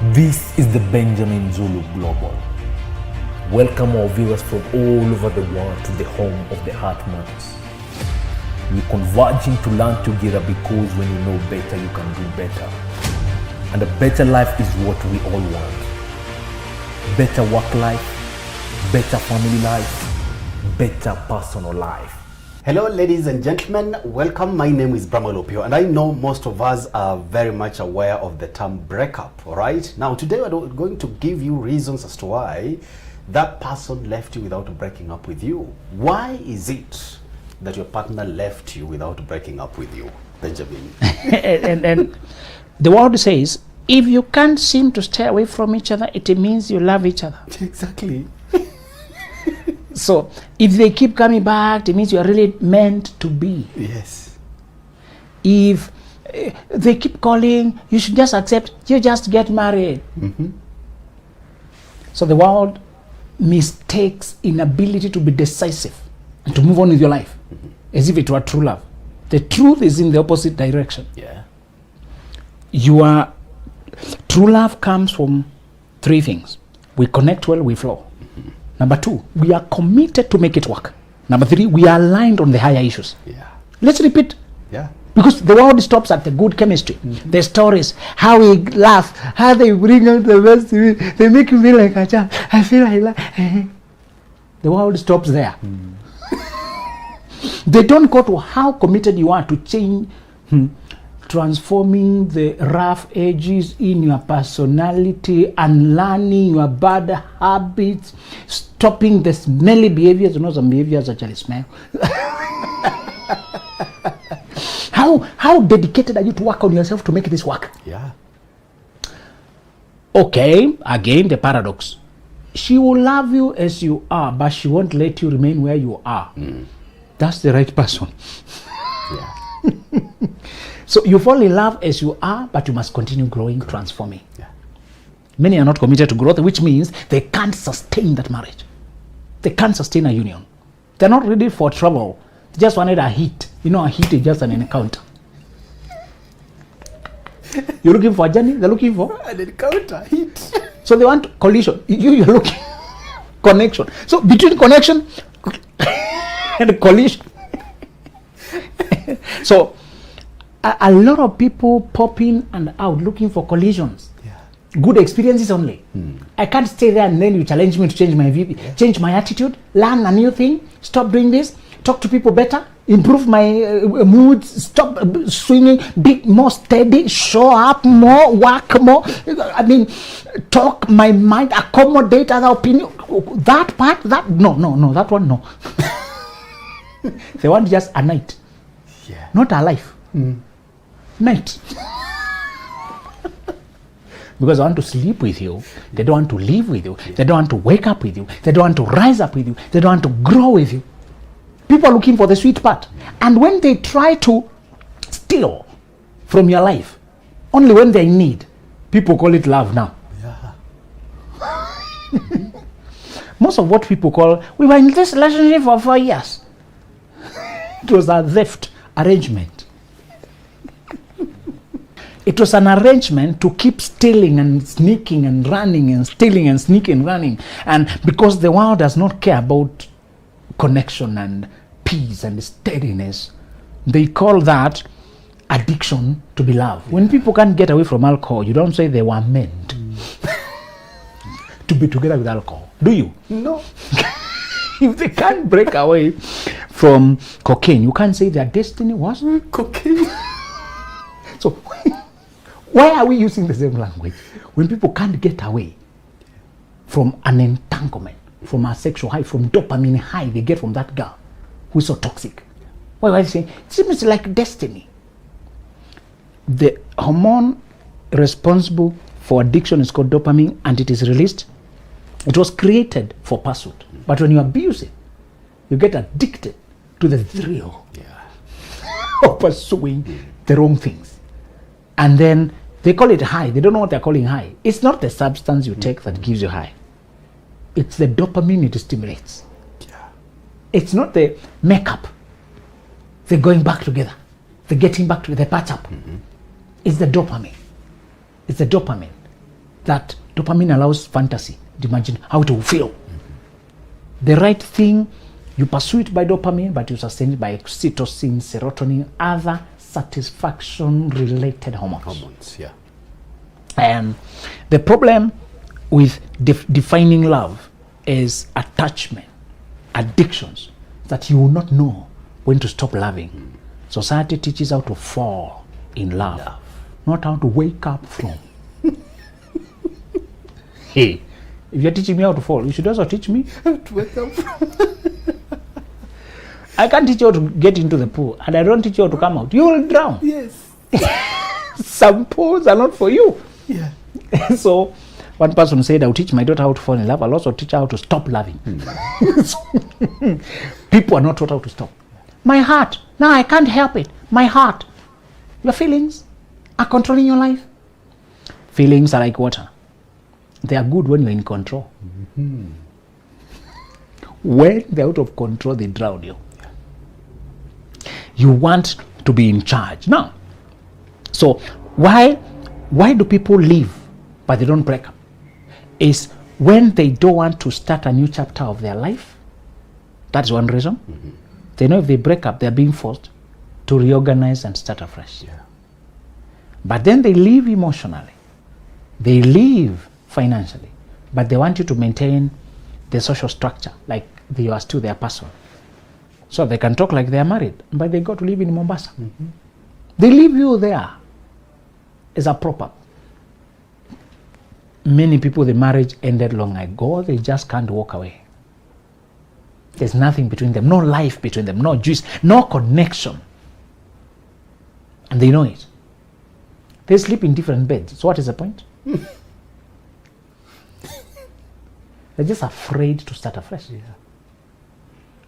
This is the Benjamin Zulu Global. Welcome our viewers from all over the world to the home of the Heart Matters. We're converging to learn together because when you know better, you can do better. And a better life is what we all want. Better work life, better family life, better personal life. Hello ladies and gentlemen, welcome. My name is Brahma Lopio and I know most of us are very much aware of the term breakup, all right? Now today we're going to give you reasons as to why that person left you without breaking up with you. Why is it that your partner left you without breaking up with you, Benjamin? and the word says, if you can't seem to stay away from each other, it means you love each other. Exactly. So if they keep coming back, it means you are really meant to be. Yes. If they keep calling, you should just accept, you just get married. Mm-hmm. So the world mistakes inability to be decisive and to move on with your life as if it were true love. The truth is in the opposite direction. Yeah. Your true love comes from three things. We connect well, we flow. Number two, we are committed to make it work. Number three, we are aligned on the higher issues. Yeah. Let's repeat. Yeah. Because the world stops at the good chemistry. Mm-hmm. The stories, how we laugh, how they bring out the best in me. They make me feel like a child. I feel like the world stops there. They don't go to how committed you are to change, transforming the rough edges in your personality, unlearning your bad habits, stopping the smelly behaviors. You know, some behaviors actually smell. How dedicated are you to work on yourself to make this work? Yeah. Okay, again the paradox. She will love you as you are, but she won't let you remain where you are. That's the right person. Yeah. So you fall in love as you are, but you must continue growing, transforming. Yeah. Many are not committed to growth, which means they can't sustain that marriage. They can't sustain a union. They're not ready for trouble. They just wanted a hit. You know, a hit is just an encounter. You're looking for a journey, they're looking for An encounter, hit. So they want collision. You're looking connection. So between connection and collision. So a lot of people pop in and out looking for collisions. Yeah. Good experiences only. I can't stay there and then you challenge me to change my view, change my attitude, learn a new thing, stop doing this, talk to people better, improve my mood, stop swinging, be more steady, show up more, work more. I mean, talk my mind, accommodate other opinion. That part, no, that one, no. They want just a night, not a life. Night. Because I want to sleep with you. They don't want to live with you. They don't want to wake up with you. They don't want to rise up with you. They don't want to grow with you. People are looking for the sweet part. And when they try to steal from your life, only when they need, people call it love now. Yeah. Most of what people call, we were in this relationship for 4 years. It was a theft arrangement. It was an arrangement to keep stealing and sneaking and running and stealing and sneaking and running. And because the world does not care about connection and peace and steadiness, they call that addiction to be love. Yeah. When people can't get away from alcohol, you don't say they were meant to be together with alcohol, do you? No. If they can't break away from cocaine, you can't say their destiny was Cocaine. So why are we using the same language when people can't get away from an entanglement, from a sexual high, from dopamine high they get from that girl who's so toxic? Why are they saying it seems like destiny? The hormone responsible for addiction is called dopamine, and it is released. It was created for pursuit, but when you abuse it, you get addicted to the thrill of pursuing the wrong things. And then they call it high. They don't know what they're calling high. It's not the substance you take that gives you high. It's the dopamine it stimulates. Yeah. It's not the makeup. They're going back together. They're getting back to the patch up. It's the dopamine. It's the dopamine. that dopamine allows fantasy, to imagine how it will feel. The right thing, you pursue it by dopamine, but you sustain it by oxytocin, serotonin, other satisfaction-related hormones. Hormones, yeah. And the problem with defining love is attachment, addictions, that you will not know when to stop loving. Society teaches how to fall in love, not how to wake up from. Hey, if you're teaching me how to fall, you should also teach me To wake up from. I can't teach you how to get into the pool, and I don't teach you how to come out. You will drown. Yes. Some pools are not for you. Yeah. So one person said, I'll teach my daughter how to fall in love. I'll also teach her how to stop loving. People are not taught how to stop. My heart. No, I can't help it. My heart. Your feelings are controlling your life. Feelings are like water. They are good when you're in control. When they're out of control, they drown you. You want to be in charge. Now, so why do people leave but they don't break up? Is when they don't want to start a new chapter of their life. That's one reason. They know if they break up, they're being forced to reorganize and start afresh. Yeah. But then they leave emotionally. They leave financially. But they want you to maintain the social structure, like you are still their person. So they can talk like they are married, but they go to live in Mombasa. They leave you there as a prop-up. Many people, the marriage ended long ago. They just can't walk away. There's nothing between them, no life between them, no juice, no connection. And they know it. They sleep in different beds. So what is the point? They're just afraid to start afresh. Yeah.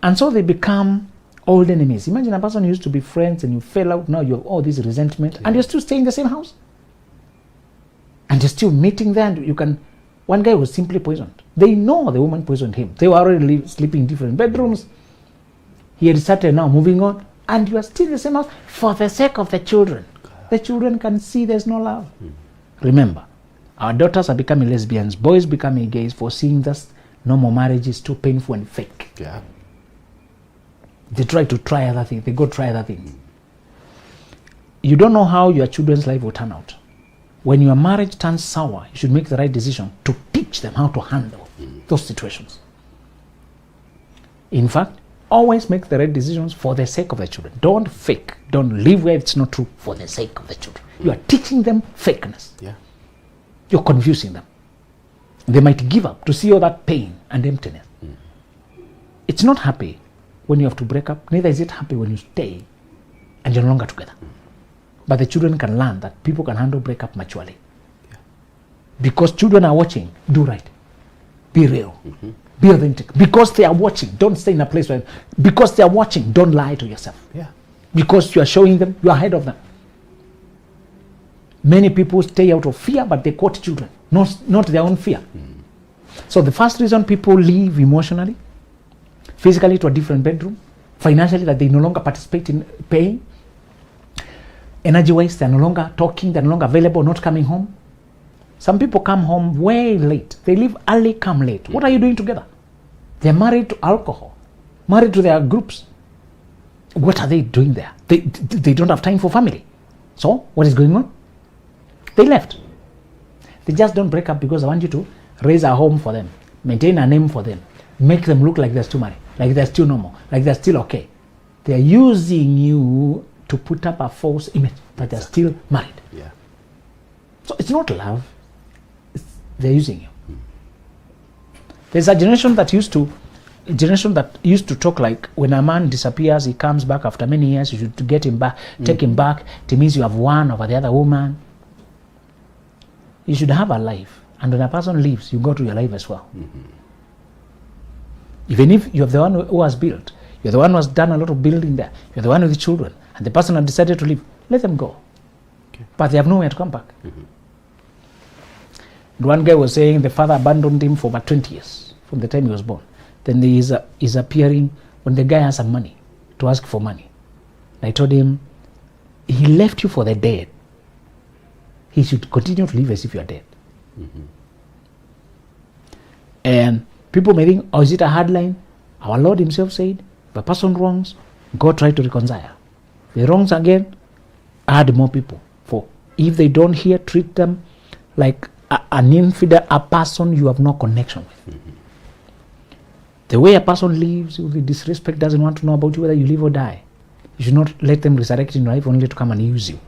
And so they become old enemies. Imagine a person who used to be friends and you fell out, now you have all this resentment, and you're still staying in the same house. And you're still meeting there, and you can. One guy was simply poisoned. They know the woman poisoned him. They were already sleeping in different bedrooms. He had started now moving on, and you are still in the same house for the sake of the children. The children can see there's no love. Remember, our daughters are becoming lesbians, boys becoming gays for seeing that normal marriage is too painful and fake. Yeah. They try other things. They go try other things. You don't know how your children's life will turn out. When your marriage turns sour, you should make the right decision to teach them how to handle those situations. In fact, always make the right decisions for the sake of the children. Don't fake. Don't live where it's not true for the sake of the children. You are teaching them fakeness. Yeah. You're confusing them. They might give up to see all that pain and emptiness. It's not happy when you have to break up. Neither is it happy when you stay and you're no longer together. But the children can learn that people can handle breakup maturely. Yeah. Because children are watching, do right. Be real. Be authentic. Because they are watching, don't stay in a place where, because they are watching, don't lie to yourself. Yeah. Because you are showing them, you are ahead of them. Many people stay out of fear, but they quote children, not their own fear. So the first reason people leave emotionally, physically to a different bedroom, financially that they no longer participate in paying, energy-wise they're no longer talking, they're no longer available, not coming home. Some people come home way late. They leave early, come late. What are you doing together? They're married to alcohol, married to their groups. What are they doing there? They don't have time for family. So what is going on? They left. They just don't break up because I want you to raise a home for them, maintain a name for them, make them look like they're still married, like they're still normal, like they're still okay. They're using you to put up a false image that they're still married. Yeah. So it's not love. They're using you. There's a generation that used to talk like when a man disappears, he comes back after many years, you should get him back, take him back. It means you have won over the other woman. You should have a life. And when a person leaves, you go to your life as well. Even if you're the one who has built, you're the one who has done a lot of building there, you're the one with the children, and the person has decided to leave, let them go. Okay. But they have nowhere to come back. One guy was saying the father abandoned him for about 20 years from the time he was born. Then he's appearing when the guy has some money to ask for money. And I told him, he left you for the dead. He should continue to live as if you are dead. And people may think, oh, is it a hard line? Our Lord himself said, if a person wrongs, God try to reconcile. They wrongs again, add more people. For if they don't hear, treat them like an infidel, a person you have no connection with. The way a person lives with disrespect, doesn't want to know about you whether you live or die. You should not let them resurrect in life only to come and use you.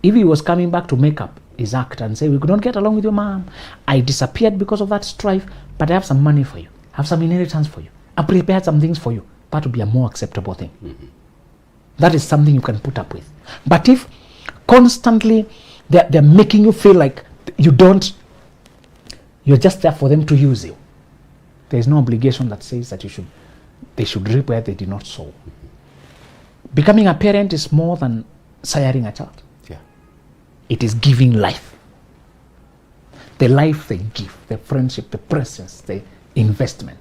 If he was coming back to make up his act and say, we could not get along with your mom, I disappeared because of that strife, but I have some money for you, I have some inheritance for you, I prepared some things for you, that would be a more acceptable thing. That is something you can put up with. But if constantly they're making you feel like you're just there for them to use you, there is no obligation that says that they should reap where they did not sow. Becoming a parent is more than siring a child. Yeah. It is giving life. The life they give, the friendship, the presence, the investment.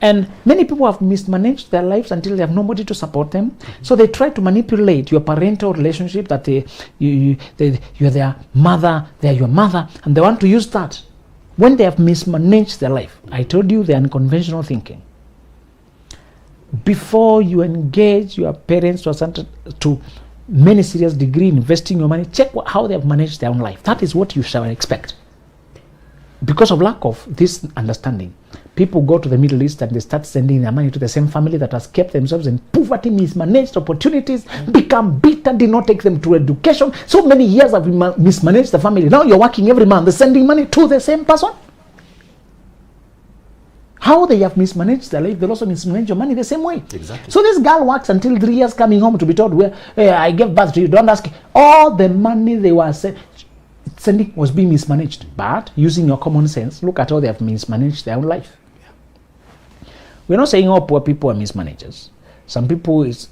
And many people have mismanaged their lives until they have nobody to support them. So they try to manipulate your parental relationship, that you're their mother, they're your mother, and they want to use that. When they have mismanaged their life, I told you they're unconventional thinking. Before you engage your parents to many serious degree investing your money, check how they have managed their own life. That is what you shall expect. Because of lack of this understanding, people go to the Middle East and they start sending their money to the same family that has kept themselves in poverty, mismanaged opportunities, become bitter, did not take them to education. So many years have mismanaged the family. Now you're working every month, they're sending money to the same person. How they have mismanaged their life, they'll also mismanage your money the same way. Exactly. So this girl works until 3 years coming home to be told, well, hey, I gave birth to you. Don't ask. All the money they were sending was being mismanaged. But using your common sense, look at how they have mismanaged their own life. Yeah. We're not saying all poor people are mismanagers. Some people is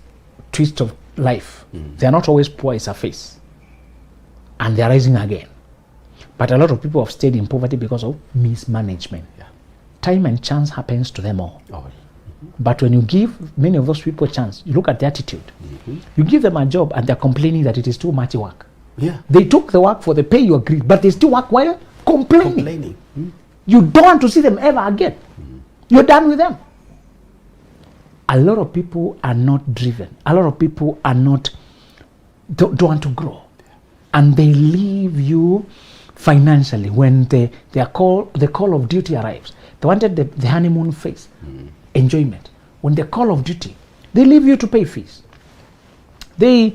twist of life. They are not always poor, it's a face. And they are rising again. But a lot of people have stayed in poverty because of mismanagement. Yeah. Time and chance happens to them all. But when you give many of those people a chance, you look at their attitude. You give them a job and they're complaining that it is too much work. Yeah. They took the work for the pay you agreed, but they still work while complaining. You don't want to see them ever again. You're done with them. A lot of people are not driven. A lot of people are not, don't want to grow. And they leave you financially when the call of duty arrives. They wanted the honeymoon phase, enjoyment. When the call of duty, they leave you to pay fees. A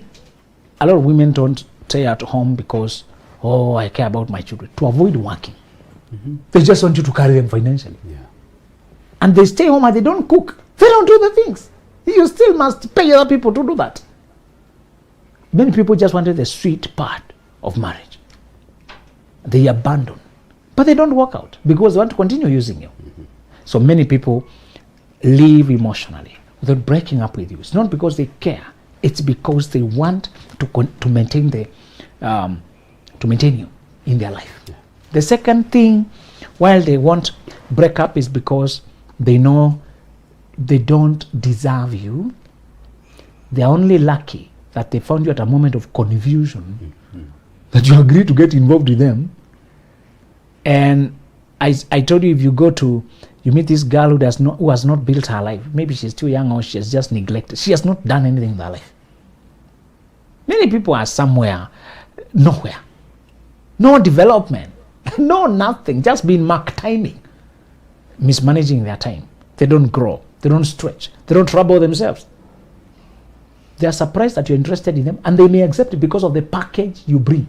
lot of women don't stay at home because, oh, I care about my children, to avoid working. They just want you to carry them financially. Yeah. And they stay home and they don't cook. They don't do the things. You still must pay other people to do that. Many people just wanted the sweet part of marriage. They abandon. But they don't work out because they want to continue using you. So many people leave emotionally without breaking up with you. It's not because they care. It's because they want to maintain you in their life. Yeah. The second thing, while they won't break up, is because they know they don't deserve you. They're only lucky that they found you at a moment of confusion, that you agree to get involved with them. And I told you, if you meet this girl who has not built her life, maybe she's too young or she has just neglected. She has not done anything in her life. Many people are somewhere, nowhere. No development, no nothing, just being mark timing, mismanaging their time. They don't grow, they don't stretch, they don't trouble themselves. They are surprised that you're interested in them, and they may accept it because of the package you bring,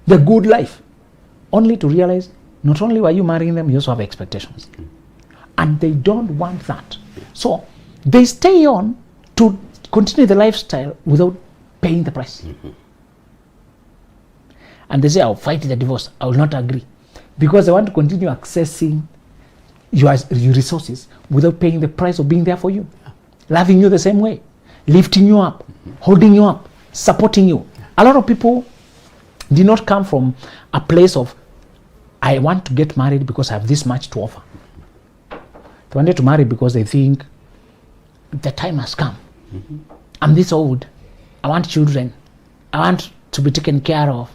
the good life, only to realize not only were you marrying them, you also have expectations. And they don't want that. So they stay on to continue the lifestyle without paying the price. And they say, I'll fight the divorce, I will not agree. Because they want to continue accessing your resources without paying the price of being there for you. Loving you the same way, lifting you up, holding you up, supporting you. A lot of people did not come from a place of, I want to get married because I have this much to offer. They wanted to marry because they think the time has come. I'm this old. I want children. I want to be taken care of.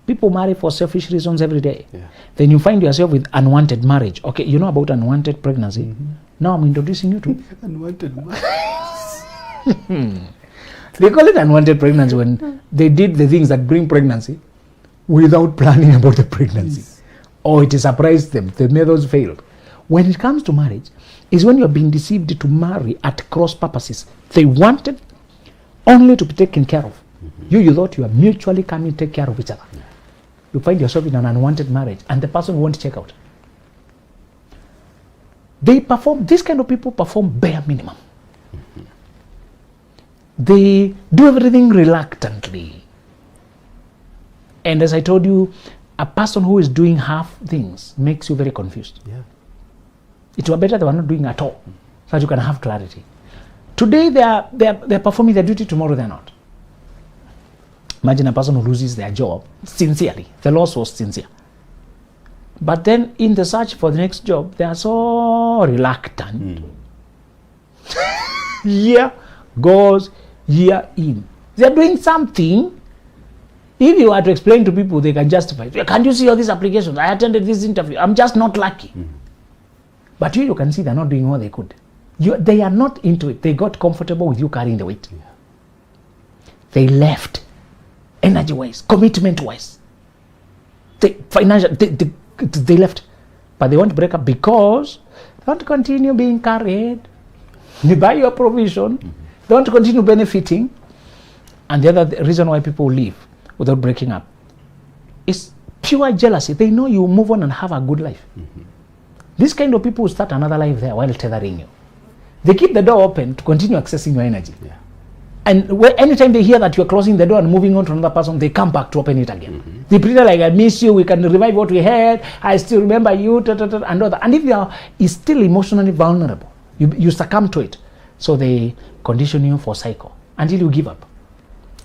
People marry for selfish reasons every day. Yeah. Then you find yourself with unwanted marriage. Okay, you know about unwanted pregnancy? Mm-hmm. Now I'm introducing you to. Unwanted. They call it unwanted pregnancy when they did the things that bring pregnancy without planning about the pregnancy. Yes. Or it surprised them. The methods failed. When it comes to marriage, is when you're being deceived to marry at cross purposes. They wanted only to be taken care of. You thought you are mutually coming to take care of each other. Yeah. You find yourself in an unwanted marriage and the person won't check out. These kind of people perform bare minimum. They do everything reluctantly. And as I told you, a person who is doing half things makes you very confused. Yeah. It were better they were not doing at all, so that you can have clarity. Today they are performing their duty, tomorrow they are not. Imagine a person who loses their job sincerely. The loss was sincere. But then in the search for the next job, they are so reluctant. Year goes, year in. They are doing something. If you are to explain to people, they can justify it. Can't you see all these applications? I attended this interview. I'm just not lucky. But you can see they're not doing all they could. They are not into it. They got comfortable with you carrying the weight. Yeah. They left. Energy-wise, commitment-wise. They left. But they want to break up because they want to continue being carried by your provision. They want to continue benefiting. And the other reason why people leave without breaking up is pure jealousy. They know you move on and have a good life. This kind of people will start another life there while tethering you. They keep the door open to continue accessing your energy. Yeah. And anytime they hear that you're closing the door and moving on to another person, they come back to open it again. They pretend like, I miss you, we can revive what we had, I still remember you, and all that. And if you are still emotionally vulnerable, you succumb to it. So they condition you for cycle until you give up.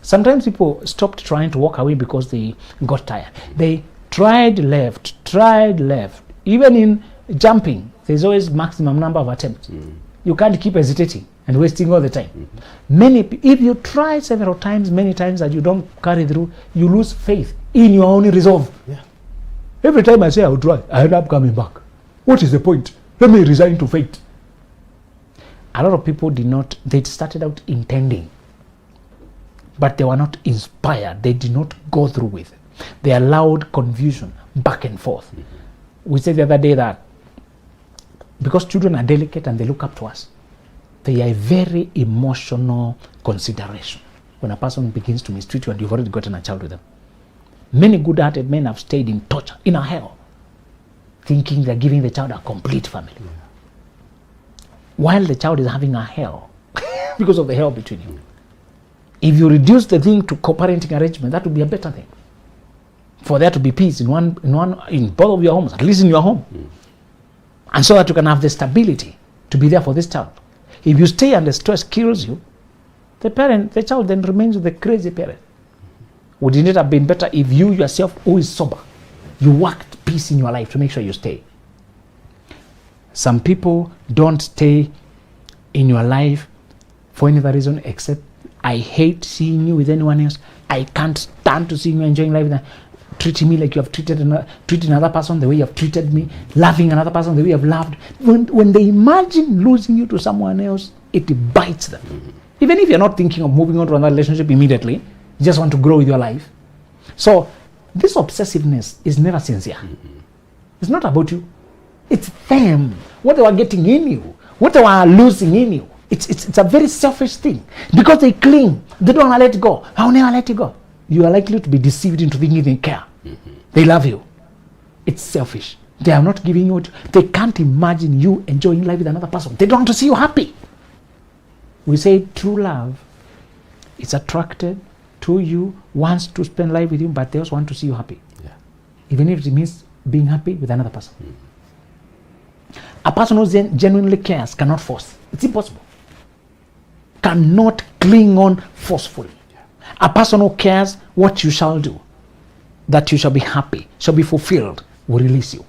Sometimes people stopped trying to walk away because they got tired. They tried left. Even in jumping, there's always maximum number of attempts. You can't keep hesitating and wasting all the time. If you try several times, many times that you don't carry through, you lose faith in your own resolve. Yeah. Every time I say I will try, I end up coming back. What is the point? Let me resign to fate. A lot of people they started out intending, but they were not inspired. They did not go through with it. They allowed confusion back and forth. We said the other day that because children are delicate and they look up to us, they are a very emotional consideration. When a person begins to mistreat you and you've already gotten a child with them. Many good-hearted men have stayed in torture, in a hell, thinking they're giving the child a complete family. While the child is having a hell because of the hell between you. If you reduce the thing to co-parenting arrangement, that would be a better thing. For there to be peace in both of your homes, at least in your home. And so that you can have the stability to be there for this child. If you stay and the stress kills you, the child then remains with the crazy parent. Wouldn't it have been better if you yourself, who is sober, you worked peace in your life to make sure you stay? Some people don't stay in your life for any other reason except, I hate seeing you with anyone else. I can't stand to see you enjoying life with them. Treating me like you have treated another person the way you have treated me, loving another person the way you have loved. When they imagine losing you to someone else, it bites them. Even if you're not thinking of moving on to another relationship immediately, you just want to grow with your life. So this obsessiveness is never sincere. It's not about you. It's them. What they are getting in you. What they are losing in you. It's a very selfish thing. Because they cling. They don't want to let it go. I'll never let it go. You are likely to be deceived into thinking they care. They love you. It's selfish. They are not giving you. They can't imagine you enjoying life with another person. They don't want to see you happy. We say true love is attracted to you, wants to spend life with you, but they also want to see you happy. Yeah. Even if it means being happy with another person. A person who genuinely cares cannot force. It's impossible. Cannot cling on forcefully. A person who cares what you shall do, that you shall be happy, shall be fulfilled, will release you.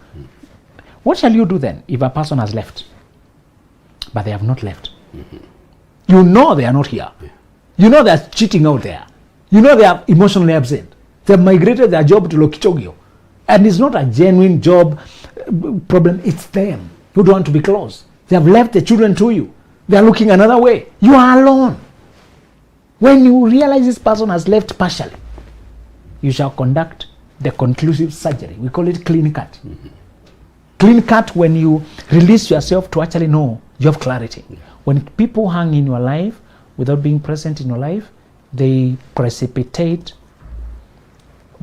What shall you do then if a person has left, but they have not left? You know they are not here. You know they are cheating out there. You know they are emotionally absent. They've migrated their job to Lokichogio. And it's not a genuine job problem, it's them who don't want to be close. They have left the children to you. They are looking another way. You are alone. When you realize this person has left partially, you shall conduct the conclusive surgery. We call it clean cut. Mm-hmm. Clean cut when you release yourself to actually know you have clarity. Yeah. When people hang in your life without being present in your life, they precipitate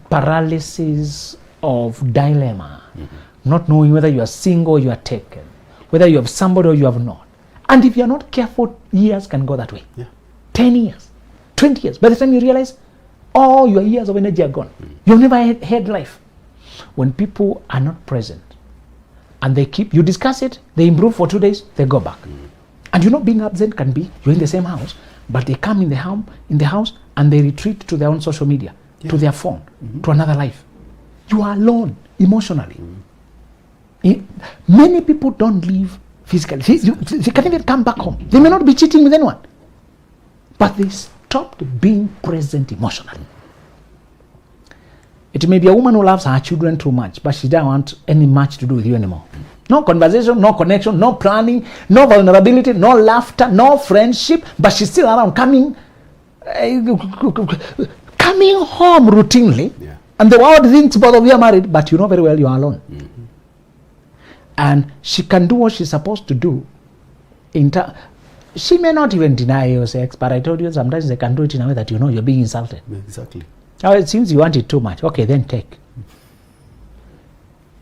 paralysis of dilemma, not knowing whether you are single or you are taken, whether you have somebody or you have not. And if you are not careful, years can go that way. Yeah. 10 years, 20 years. By the time you realize, all your years of energy are gone. You've never had life. When people are not present and they keep, you discuss it, they improve for 2 days, they go back. And you know, being absent can be, you're in the same house, but they come in the house and they retreat to their own social media, to their phone, to another life. You are alone emotionally. Many people don't live physically. They can't even come back home. They may not be cheating with anyone, but they stopped being present emotionally. It may be a woman who loves her children too much, but she doesn't want any much to do with you anymore. No conversation, no connection, no planning, no vulnerability, no laughter, no friendship, but she's still around, coming home routinely. Yeah. And the world thinks both of you are married, but you know very well you are alone. Mm-hmm. And she can do what she's supposed to do. She may not even deny your sex, but I told you sometimes they can do it in a way that you know you're being insulted. Exactly. Oh, it seems you want it too much. Okay, then take.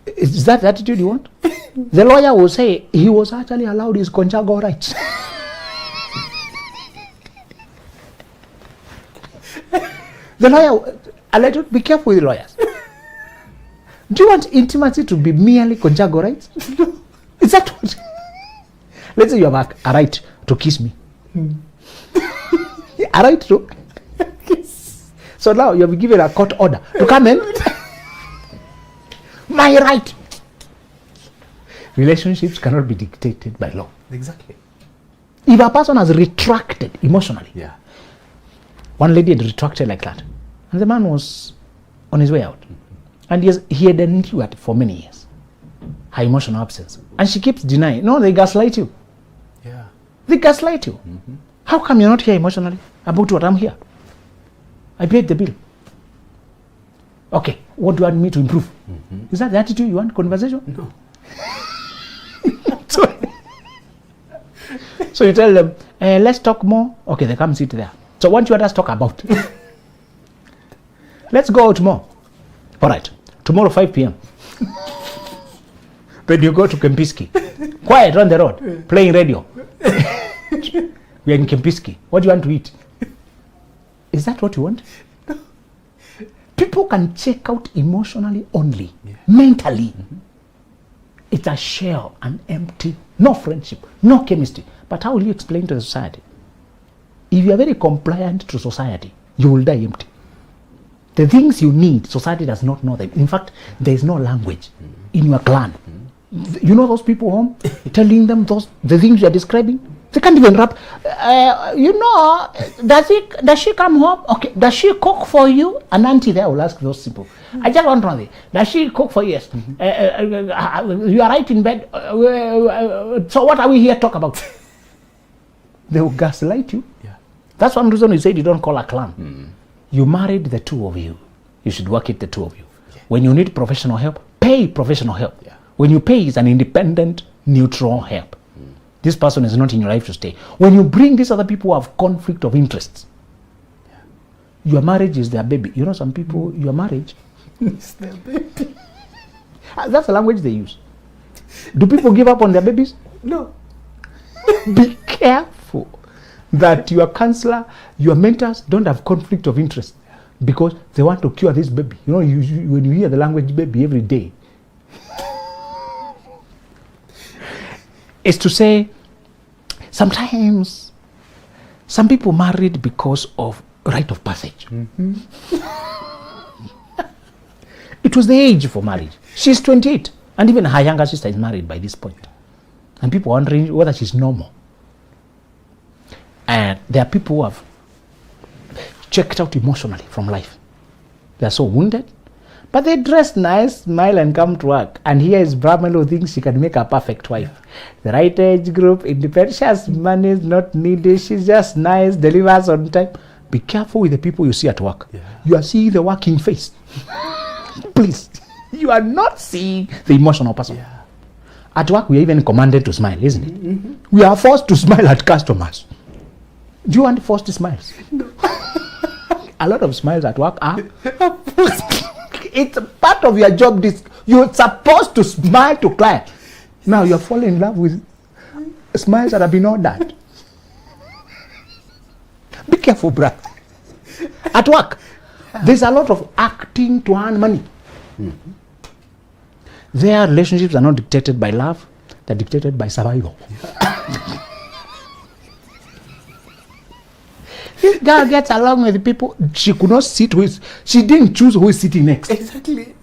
Is that the attitude you want? The lawyer will say he was actually allowed his conjugal rights. The lawyer, be careful with lawyers. Do you want intimacy to be merely conjugal rights? Is that what? Let's say you have a right to kiss me. A right to kiss. So now you have given a court order to come in. My right. Relationships cannot be dictated by law. Exactly. If a person has retracted emotionally, one lady had retracted like that, and the man was on his way out, and he had endured for many years her emotional absence, and she keeps denying. No, they gaslight you. Yeah, they gaslight you. Mm-hmm. How come you're not here emotionally about what I'm here? I paid the bill. Okay, what do you want me to improve? Mm-hmm. Is that the attitude you want? Conversation? No. So you tell them, let's talk more. Okay, they come sit there. So what do you want us to talk about? Let's go out more. All right, tomorrow 5 p.m. Then you go to Kempinski. Quiet on the road, playing radio. We are in Kempinski. What do you want to eat? Is that what you want? No. People can check out emotionally only, mentally. Mm-hmm. It's a shell, an empty, no friendship, no chemistry. But how will you explain to the society? If you are very compliant to society, you will die empty. The things you need, society does not know them. In fact, there is no language in your clan. You know those people home telling them the things you are describing? They can't even rap. Does she come home? Okay. Does she cook for you? An auntie there will ask those people. I just want to know, does she cook for you? Yes. You are right in bed. So what are we here to talk about? They will gaslight you. Yeah. That's one reason we said you don't call a clan. Mm. You married the two of you. You should work it, the two of you. Yeah. When you need professional help, pay professional help. Yeah. When you pay, it's an independent, neutral help. Mm. This person is not in your life to stay. When you bring these other people who have conflict of interests, your marriage is their baby. You know, some people, your marriage is their baby. That's the language they use. Do people give up on their babies? No. Be careful that your counselor, your mentors don't have conflict of interest because they want to cure this baby. You know, when you hear the language baby every day, it's to say sometimes some people married because of rite of passage. Mm-hmm. It was the age for marriage. She's 28 and even her younger sister is married by this point. And people wondering whether she's normal. And there are people who have checked out emotionally from life. They're so wounded. But they dress nice, smile, and come to work. And here is Brahman who thinks she can make a perfect wife. The right age group, independent, she has money, is not needy, she's just nice, delivers on time. Be careful with the people you see at work. Yeah. You are seeing the working face. Please. You are not seeing the emotional person. Yeah. At work, we are even commanded to smile, isn't it? Mm-hmm. We are forced to smile at customers. Do you want forced smiles? No. A lot of smiles at work are... It's part of your job. You're supposed to smile to clients. Now you're falling in love with smiles that have been ordered. Be careful, brother. At work, there's a lot of acting to earn money. Mm-hmm. Their relationships are not dictated by love, they're dictated by survival. This girl gets along with people she could not sit with. She didn't choose who is sitting next. Exactly.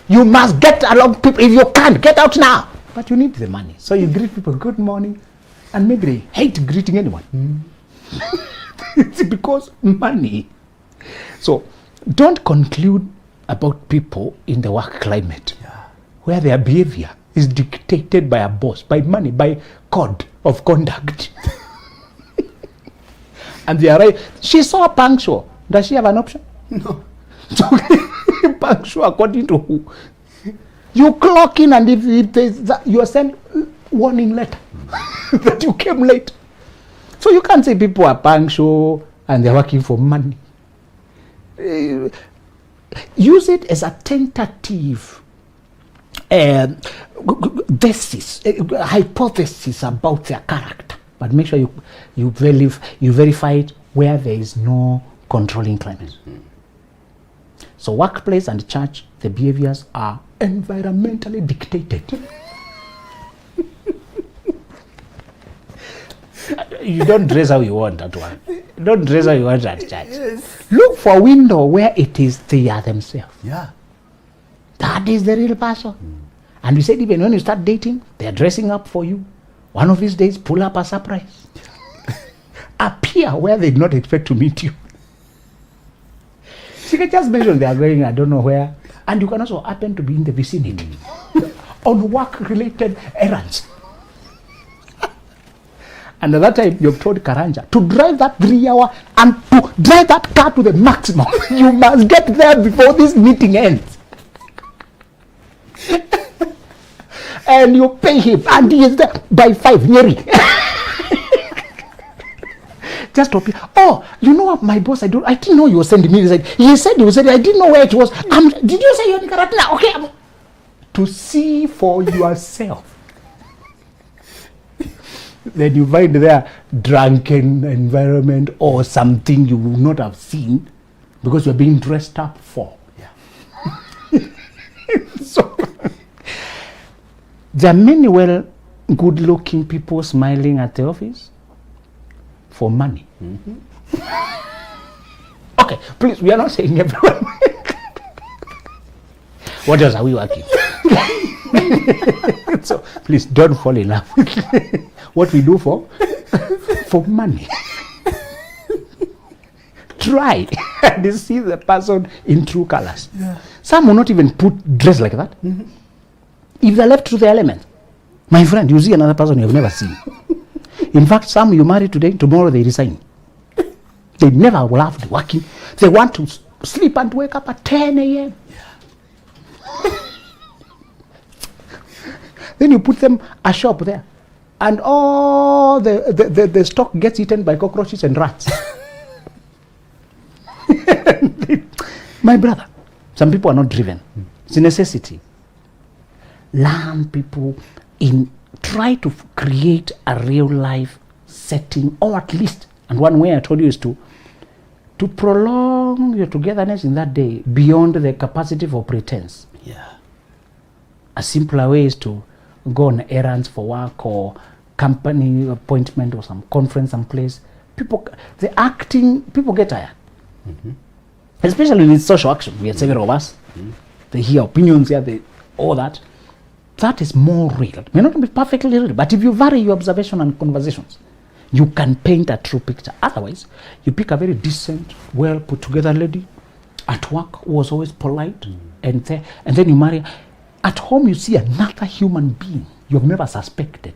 You must get along with people. If you can't, get out now. But you need the money. So you greet people, good morning. And maybe they hate greeting anyone. It's because money. So don't conclude about people in the work climate where their behavior is dictated by a boss, by money, by code of conduct. And they are right. She's so punctual. Does she have an option? No. So, punctual according to who? You clock in, and if there's that, you are sent warning letter that you came late. So you can't say people are punctual and they're working for money. Use it as a tentative thesis, hypothesis about their character. But make sure you verify it where there is no controlling climate. So workplace and church, the behaviors are environmentally dictated. You don't dress how you want at work. Don't dress how you want at church. Yes. Look for a window where it is they are themselves. Yeah. That is the real person. And we said even when you start dating, they are dressing up for you. One of these days, pull up a surprise. Appear where they did not expect to meet you. She can just mention they are going, I don't know where. And you can also happen to be in the vicinity on work-related errands. And at that time, you've told Karanja to drive that 3 hour and to drive that car to the maximum. You must get there before this meeting ends. And you pay him, and he is there by 5, nearly. Just to appear. Oh, you know what, my boss, I didn't know you were sending me. He said, I didn't know where it was. Did you say you're in Karatina? Okay. To see for yourself. Then you find there drunken environment or something you would not have seen because you're being dressed up for. Yeah. So there are many good-looking people smiling at the office for money. Mm-hmm. Okay, please, we are not saying everyone. What else are we working? So please don't fall in love with what we do for money. Try and see the person in true colors. Yeah. Some will not even dress like that. Mm-hmm. If they're left to the element, my friend, you see another person you've never seen. In fact, some you marry today, tomorrow they resign. They never loved working. They want to sleep and wake up at 10 a.m. Yeah. Then you put them a shop there, and all the stock gets eaten by cockroaches and rats. My brother, some people are not driven. It's a necessity. Learn people try to create a real life setting, or at least, and one way I told you is to prolong your togetherness in that day beyond the capacity for pretense. Yeah. A simpler way is to go on errands for work or company appointment or some conference someplace. People get tired. Mm-hmm. Especially with social action. We have several of us. Mm-hmm. They hear opinions here, all that. That is more real. It may not be perfectly real, but if you vary your observation and conversations, you can paint a true picture. Otherwise, you pick a very decent, well put together lady, At work, who was always polite and there. And then you marry. At home, you see another human being you've never suspected.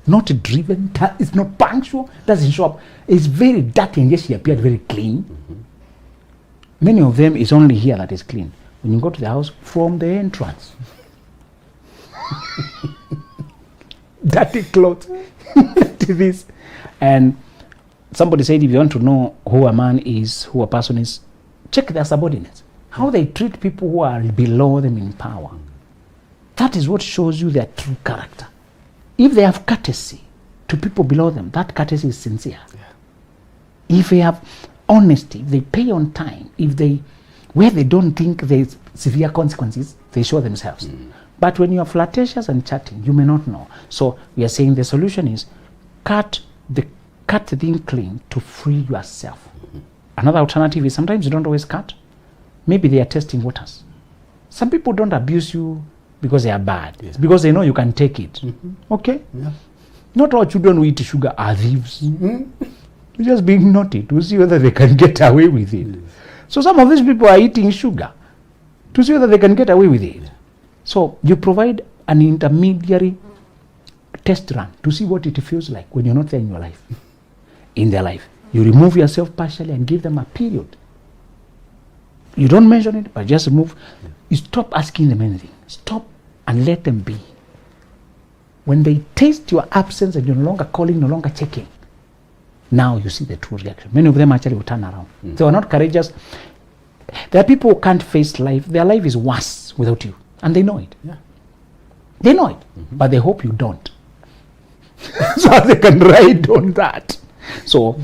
Not driven, it's not punctual, doesn't show up. It's very dirty, and yet she appeared very clean. Many of them is only here that is clean. When you go to the house, from the entrance, dirty clothes, to this. And somebody said, if you want to know who a man is, who a person is, check their subordinates. How they treat people who are below them in power. That is what shows you their true character. If they have courtesy to people below them, that courtesy is sincere. Yeah. If they have honesty, if they pay on time, where they don't think there's severe consequences, they show themselves. But when you are flirtatious and chatting, you may not know. So we are saying the solution is cut the thing clean to free yourself. Another alternative is sometimes you don't always cut. Maybe they are testing waters. Some people don't abuse you because they are bad. Yeah. It's because they know you can take it. Okay? Yeah. Not all children who eat sugar are thieves. They're just being naughty to see whether they can get away with it. Yes. So some of these people are eating sugar to see whether they can get away with it. Yeah. So you provide an intermediary test run to see what it feels like when you're not there in your life, in their life. You remove yourself partially and give them a period. You don't mention it, but just remove. Yeah. You stop asking them anything. Stop and let them be. When they taste your absence and you're no longer calling, no longer checking, now you see the true reaction. Many of them actually will turn around. They are not courageous. There are people who can't face life. Their life is worse without you. And they know it. Yeah. They know it. But they hope you don't. So they can ride on that. So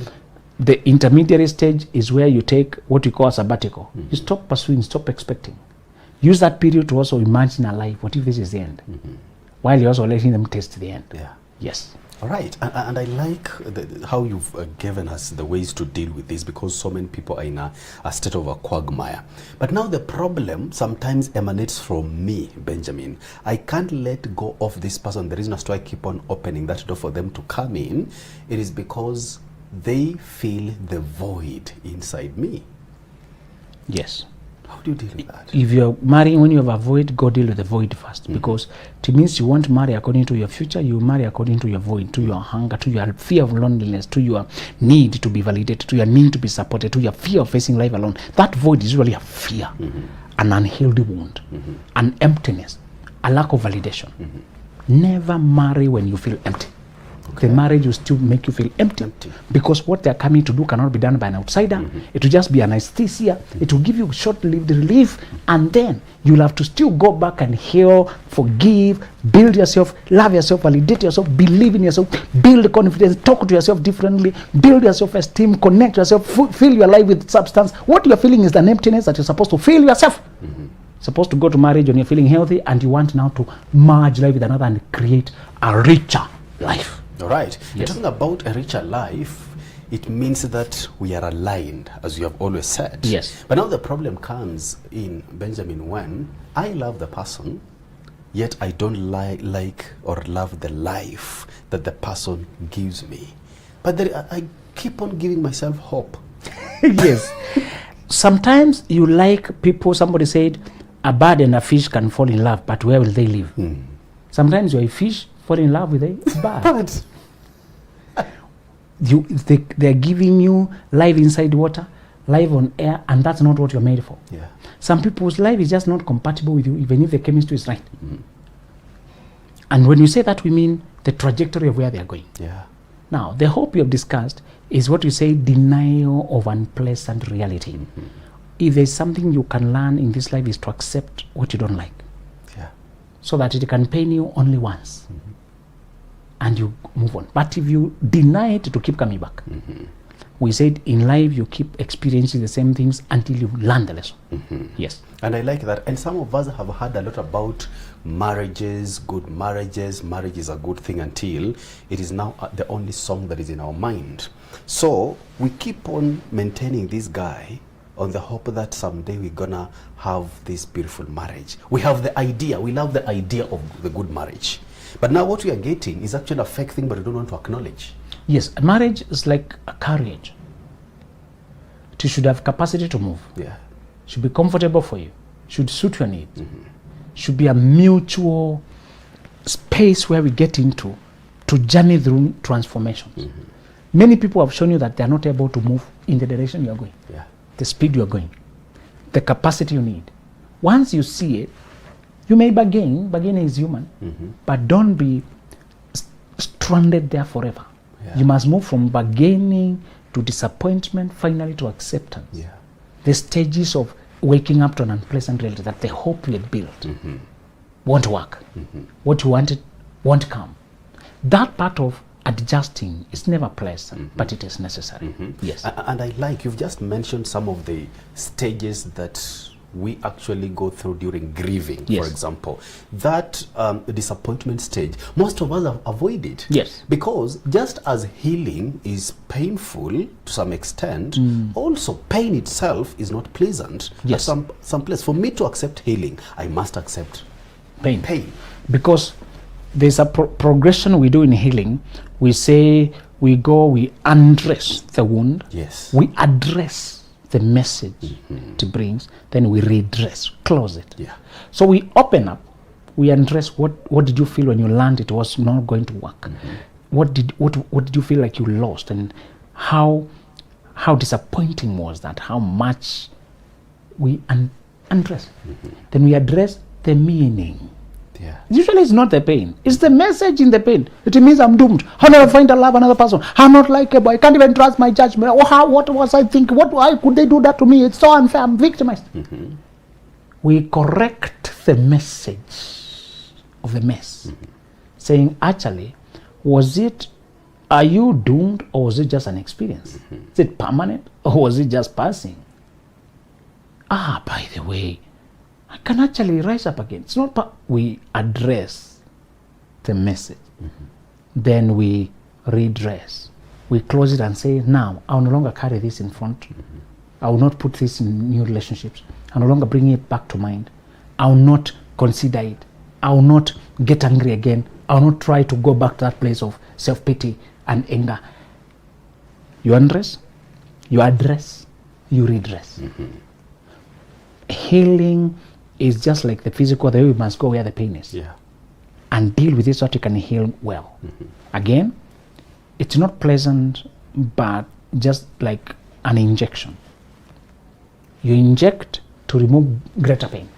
the intermediary stage is where you take what you call a sabbatical. You stop pursuing, stop expecting. Use that period to also imagine a life. What if this is the end? While you're also letting them taste the end. Yeah. Yes. All right. And I like how you've given us the ways to deal with this, because so many people are in a state of a quagmire. But now the problem sometimes emanates from me, Benjamin. I can't let go of this person. The reason as to I keep on opening that door for them to come in, it is because they feel the void inside me. Yes. How do you deal with that? If you're marrying, when you have a void, go deal with the void first. Because it means you won't marry according to your future, you marry according to your void, to your hunger, to your fear of loneliness, to your need to be validated, to your need to be supported, to your fear of facing life alone. That void is usually a fear, an unhealed wound, an emptiness, a lack of validation. Never marry when you feel empty. Okay. The marriage will still make you feel empty. Because what they're coming to do cannot be done by an outsider. It will just be anesthesia. It will give you short-lived relief, and then you'll have to still go back and heal, forgive, build yourself, love yourself, validate yourself, believe in yourself, build confidence, talk to yourself differently, build your self-esteem, connect yourself, fill your life with substance. What you're feeling is an emptiness that you're supposed to fill yourself. Supposed to go to marriage when you're feeling healthy, and you want now to merge life with another and create a richer life. All right. Yes. You're talking about a richer life. It means that we are aligned, as you have always said. Yes. But now the problem comes in, Benjamin, when I love the person, yet I don't like or love the life that the person gives me. But I keep on giving myself hope. Yes. Sometimes you like people, somebody said, a bird and a fish can fall in love, but where will they live? Sometimes you're a fish, fall in love with a bird. They're giving you life inside water, life on air, and that's not what you're made for. Yeah. Some people's life is just not compatible with you, even if the chemistry is right. And when you say that, we mean the trajectory of where they're going. Yeah. Now, the hope you have discussed is what you say, denial of unpleasant reality. If there's something you can learn in this life, is to accept what you don't like. Yeah. So that it can pain you only once. And you move on. But if you deny it, to keep coming back. We said in life you keep experiencing the same things until you learn the lesson. Yes. And I like that. And some of us have heard a lot about marriages, good marriages. Marriage is a good thing until it is now the only song that is in our mind. So we keep on maintaining this guy on the hope that someday we're gonna have this beautiful marriage. We have the idea. We love the idea of the good marriage. But now what we are getting is actually a fake thing, but we don't want to acknowledge. Yes, marriage is like a carriage. It should have capacity to move. Yeah. Should be comfortable for you. Should suit your needs. Should be a mutual space where we get into to journey through transformations. Many people have shown you that they are not able to move in the direction you are going, the speed you are going, the capacity you need. Once you see it, you may bargain. Bargaining is human, but don't be stranded there forever. You must move from bargaining to disappointment, finally to acceptance. The stages of waking up to an unpleasant reality that the hope you had built won't work. What you wanted won't come. That part of adjusting is never pleasant, but it is necessary. Yes. And I like, you've just mentioned some of the stages that we actually go through during grieving, for example. That disappointment stage, most of us avoid it. Yes. Because just as healing is painful to some extent, also pain itself is not pleasant. Yes. At some place. For me to accept healing, I must accept pain. Because there's a progression we do in healing. We say, we go, we undress the wound. Yes. We address the message it brings, then we redress, close it. So we open up, we address what did you feel when you learned it was not going to work? What did you feel like you lost, and how disappointing was that? How much we undress. Then we address the meaning. Usually it's not the pain, it's the message in the pain. It means I'm doomed. I'll never find a love another person. I'm not likable. I can't even trust my judgment. What was I thinking? Why could they do that to me? It's so unfair. I'm victimized. We correct the message of the mess, saying, actually, are you doomed, or was it just an experience? Is it permanent, or was it just passing? By the way, I can actually rise up again. It's not we address the message. Then we redress. We close it and say, now, I will no longer carry this in front. I will not put this in new relationships. I will no longer bring it back to mind. I will not consider it. I will not get angry again. I will not try to go back to that place of self-pity and anger. You undress, you address, you redress. Healing is just like the physical, the way we must go where the pain is. And deal with it so that you can heal well. Again, it's not pleasant, but just like an injection. You inject to remove greater pain.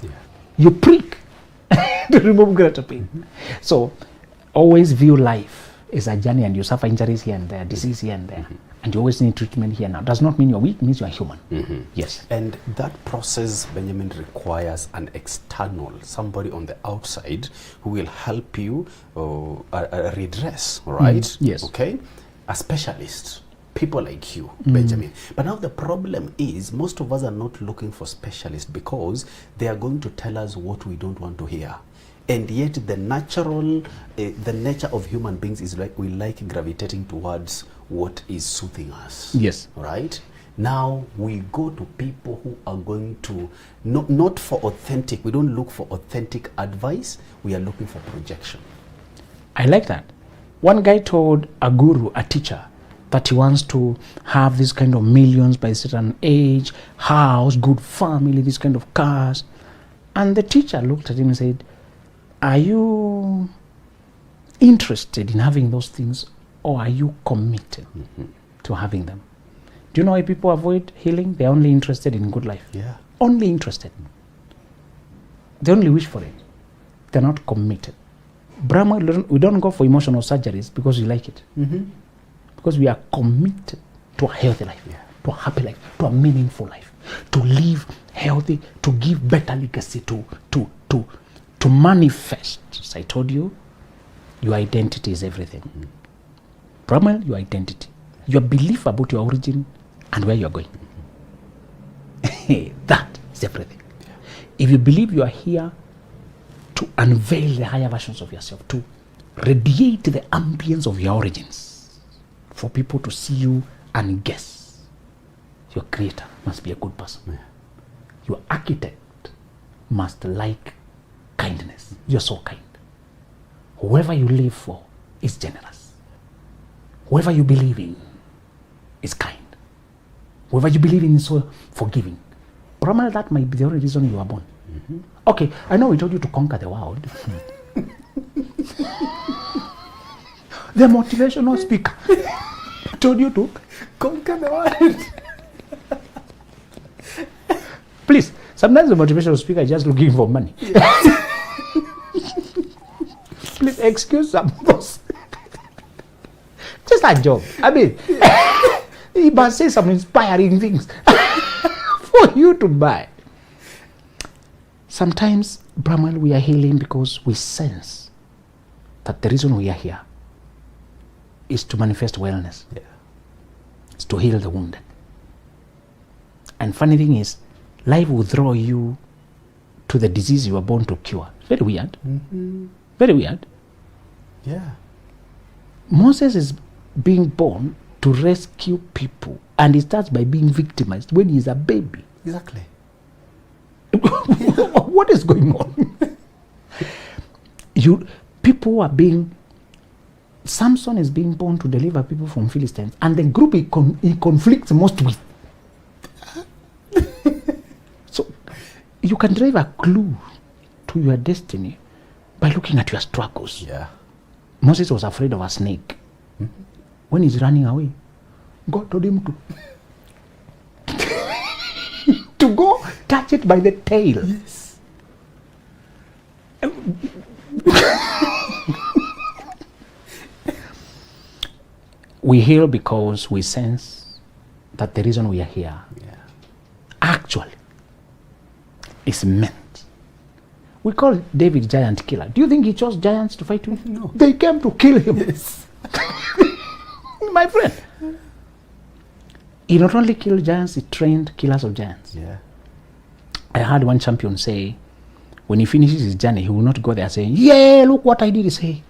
You prick to remove greater pain. So always view life as a journey, and you suffer injuries here and there, disease here and there. And you always need treatment here now. Does not mean you're weak, it means you're human. Yes. And that process, Benjamin, requires an external, somebody on the outside who will help you redress, right? Yes. Okay? A specialist. People like you, Benjamin. But now the problem is, most of us are not looking for specialists because they are going to tell us what we don't want to hear. And yet the nature of human beings is like we like gravitating towards what is soothing us. Yes. Right? Now we go to people who are going to, not for authentic, we don't look for authentic advice, we are looking for projection. I like that. One guy told a guru, a teacher, that he wants to have this kind of millions by a certain age, house, good family, this kind of cars. And the teacher looked at him and said, are you interested in having those things, or are you committed to having them? Do you know why people avoid healing? They're only interested in good life. Only interested. They only wish for it. They're not committed. Brahma, we don't go for emotional surgeries because we like it. Because we are committed to a healthy life, to a happy life, to a meaningful life, to live healthy, to give better legacy, to manifest. As I told you, your identity is everything. Brahma, your identity, your belief about your origin and where you're going. That is everything. If you believe you are here to unveil the higher versions of yourself, to radiate the ambience of your origins, for people to see you and guess, your creator must be a good person. Your architect must like kindness. You're so kind. Whoever you live for is generous. Whoever you believe in is kind. Whoever you believe in is so forgiving. Probably that might be the only reason you were born. Mm-hmm. Okay, I know we told you to conquer the world. The motivational speaker told you to Conquer the world. Please, sometimes the motivational speaker is just looking for money. Please excuse some boss. Just a job. I mean, he must say some inspiring things for you to buy. Sometimes, Brahman, we are healing because we sense that the reason we are here is to manifest wellness. Yeah. It's to heal the wounded. And funny thing is, life will throw you to the disease you were born to cure. Very weird. Mm-hmm. Very weird. Yeah. Moses is being born to rescue people, and he starts by being victimized when he's a baby. Exactly. What is going on? People are being. Samson is being born to deliver people from Philistines, and the group he conflicts most with. So you can drive a clue to your destiny by looking at your struggles. Yeah. Moses was afraid of a snake. Mm-hmm. When he's running away, God told him to go touch it by the tail. Yes. We heal because we sense that the reason we are here actually is meant. We call David giant killer. Do you think he chose giants to fight with? No. They came to kill him. Yes. My friend. He not only killed giants, he trained killers of giants. Yeah. I heard one champion say, when he finishes his journey, he will not go there saying, yeah, look what I did. He say, he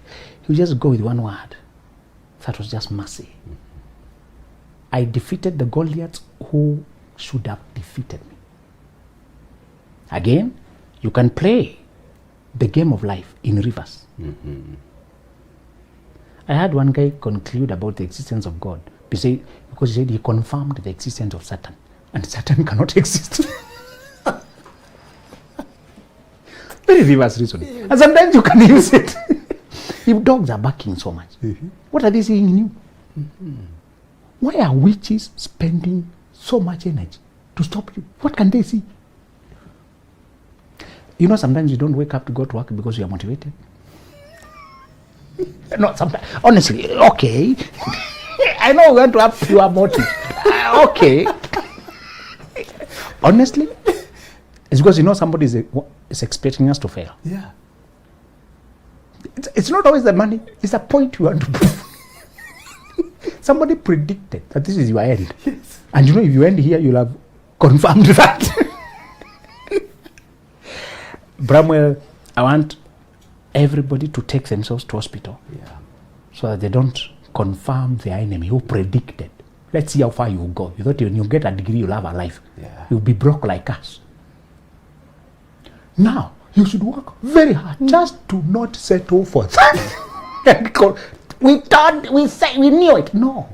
will just go with one word. That was just mercy. Mm-hmm. I defeated the Goliaths who should have defeated me. Again, you can play the game of life in reverse. Mm-hmm. I had one guy conclude about the existence of God because he said he confirmed the existence of Satan, and Satan cannot exist. Very reverse reasoning. And sometimes you can use it. If dogs are barking so much, what are they seeing in you? Why are witches spending so much energy to stop you? What can they see? You know, sometimes you don't wake up to go to work because you are motivated. No, sometimes, honestly, okay. I know we want to have pure motive. Okay. Honestly, it's because you know somebody is expecting us to fail. Yeah. It's not always the money, it's a point you want to prove. Somebody predicted that this is your end. Yes. And you know, if you end here, you'll have confirmed that. Bramwell, I want everybody to take themselves to hospital. Yeah. So that they don't confirm their enemy who predicted. Let's see how far you will go. You thought when you get a degree, you'll have a life. Yeah. You'll be broke like us. Now, you should work very hard just to not settle for that. We thought, we knew it. No.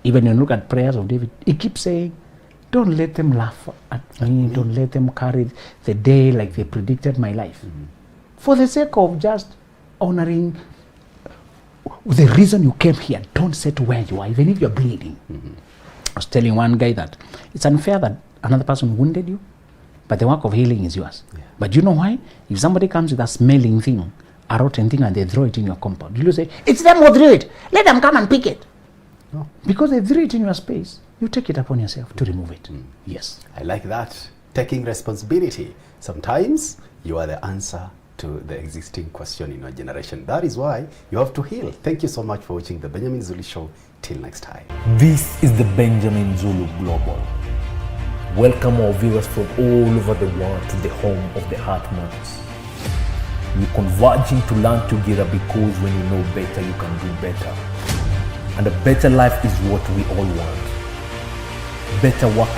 Even when you look at prayers of David, he keeps saying, don't let them laugh at me. Don't let them carry the day like they predicted my life. Mm-hmm. For the sake of just honoring the reason you came here, don't sit where you are, even if you're bleeding. Mm-hmm. I was telling one guy that it's unfair that another person wounded you, but the work of healing is yours. Yeah. But you know why? If somebody comes with a smelling thing, a rotten thing, and they throw it in your compound, you say, it's them who threw it. Let them come and pick it. No. Because they threw it in your space, you take it upon yourself to remove it. Mm. Yes. I like that. Taking responsibility. Sometimes you are the answer to the existing question in your generation. That is why you have to heal. Thank you so much for watching the Benjamin Zulu Show. Till next time. This is the Benjamin Zulu Global. Welcome our viewers from all over the world to the home of the Heart Matters. We're converging to learn together because when you know better, you can do better. And a better life is what we all want. Better work.